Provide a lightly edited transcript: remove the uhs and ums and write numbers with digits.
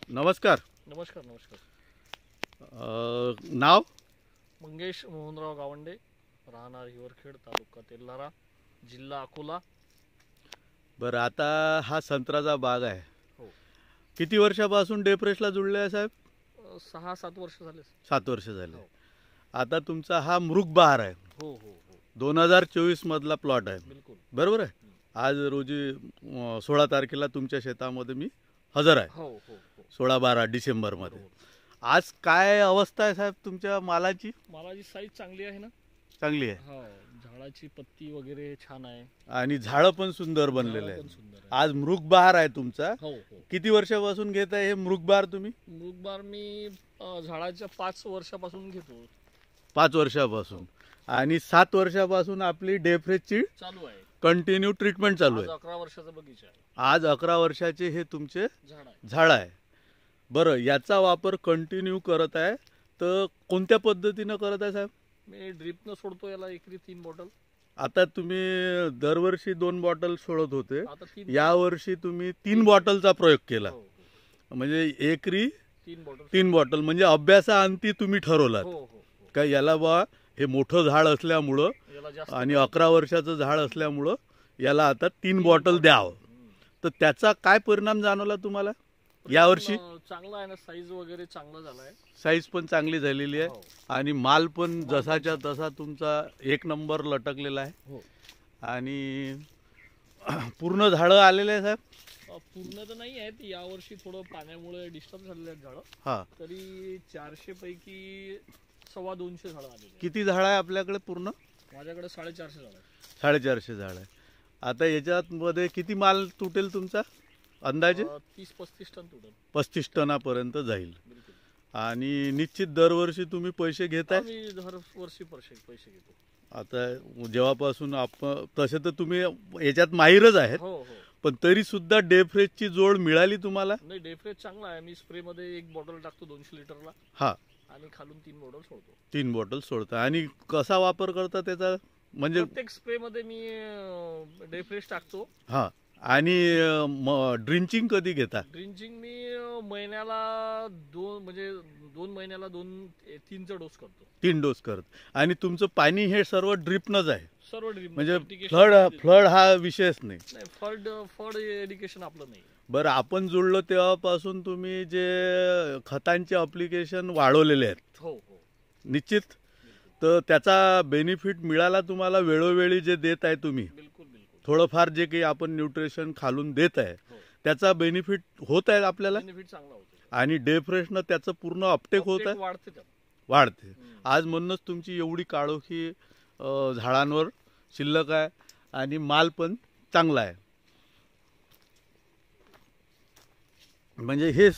नमस्कार. नमस्कार नमस्कार. नाव? मंगेश मोहनराव गावंडे, राहणार हिवरखेड, तालुका तेल्हारा, जिल्हा अकोला. बरं, आता हा संत्र्याचा बाग आहे. हो. किती वर्षापासून डेप्रेसला जुळले आहे साहेब? 6-7 वर्ष झाले. 7 वर्ष झाले. हो आता तुमचा हा मृगबहार आहे. हो हो हो 2024 मधला प्लॉट आहे. बिलकुल बरोबर आहे. आज रोजी 16 तारखेला तुमच्या शेतामध्ये मी हजर आहे. हो हो हो 16-12 डिसेंबरमध्ये. बरोबर. आज काय अवस्था आहे साहेब तुमच्या मालाची? मालाची साईज चांगली आहे ना. चांगली आहे हो, झाडाची पत्ती वगैरे छान आहे. आणि झाडं पण सुंदर बनलेले झाडं पण आहे. सुंदर आहे. आज मृगबहार आहे तुमचा. हो हो. किती वर्षापासून घेत आहे हे मृगबहार तुम्ही? मृगबार मी झाडाच्या 5 वर्षापासून घेतो. 5 वर्षापासून. आणि 7 वर्षापासून आपली डेफ्रेसची चालू आहे. कंटिन्यू ट्रीटमेंट चालू आज आहे. 11 वर्षाचा बगीचा आहे. आज 11 वर्षाचे हे तुमचे झाड आहे. झाड आहे. बरं, याचा वापर कंटिन्यू करत आहे तर कोणत्या पद्धतीनं करत आहे साहेब? मी ड्रिपनं सोडतो याला एकरी 3 बॉटल. आता तुम्ही दरवर्षी 2 बॉटल सोडत होते, आता 3. यावर्षी तुम्ही 3 बॉटलचा प्रयोग केला. हो हो म्हणजे एकरी 3 बॉटल. 3 बॉटल. म्हणजे अभ्यासाअंती तुम्ही ठरवलात हो हो हो. का याला बा हे मोठं झाड असल्यामुळं याला जास्त आणि 11 वर्षाचं झाड असल्यामुळं याला आता 3 बॉटल द्यावं. तर त्याचा काय परिणाम जाणवला तुम्हाला यावर्षी? चांगला आहे ना, साईज वगैरे चांगला झालाय. साईज पण चांगली झालेली आहे हो. आणि माल पण जसाच्या तसा तुमचा 1 नंबर लटकलेला आहे. हो. आणि पूर्ण झाडं आलेले आहे साहेब? पूर्ण तर नाही आहेत, यावर्षी थोडं पाण्यामुळे डिस्टर्ब झालेले आहेत झाडं. हा. तरी 400 पैकी 250 झाडं आलेली आहेत. किती झाड आहे आपल्याकडे पूर्ण? माझ्याकडे 450 झाडं आहेत. 450 झाड आहे. आता याच्यात मध्ये किती माल तुटेल तुमचा अंदाजे? 30-35 टन तुटल. 35 टनापर्यंत जाईल. बिलकुल. आणि निश्चित दरवर्षी तुम्ही पैसे घेताय? मी दरवर्षी पैसे घेतो. आता जेव्हापासून आपण तसे तर तुम्ही याच्यात माहीरच आहेत, हो हो. पण तरी सुद्धा डेफ्रेसची जोड मिळाली तुम्हाला? नाही, डेफ्रेश चांगला आहे. मी स्प्रे मध्ये 1 बॉटल टाकतो 200 लिटरला. हा. आणि खालून 3 बॉटल सोडतो. 3 बॉटल सोडता. आणि कसा वापर करता त्याचा? म्हणजे प्रत्येक स्प्रे मध्ये मी डेफ्रेश टाकतो. हा. आणि ड्रिंचिंग कधी घेता? ड्रिंचिंग मी महिन्याला 2 महिन्याला 2-3चा डोस करतो. 3 डोस करत. आणि तुमचं पाणी हे सर्व ड्रिपनच आहे? सर्व ड्रिप. म्हणजे फ्लड हा विषयच नाही? नाही, फळ एडिकेशन आपलं नाही. बरं, आपण जुळलो तेव्हापासून तुम्ही जे खतांचे अप्लिकेशन वाढवलेले आहेत. हो हो. निश्चित. तर त्याचा बेनिफिट मिळाला तुम्हाला? वेळोवेळी जे देत आहे तुम्ही, बिलकुल बिलकुल. थोडंफार जे काही आपण न्यूट्रिशन खालून देत आहे, हो. त्याचा बेनिफिट होत आहे आपल्याला? बेनिफिट चांगला होतो. आणि डेफ्रेशनं त्याचं पूर्ण अपटेक होत आहे? वाढते त्यात. वाढते. आज म्हणूनच तुमची एवढी काळोखी झाडांवर शिल्लक आहे आणि माल पण चांगला आहे. म्हणजे हे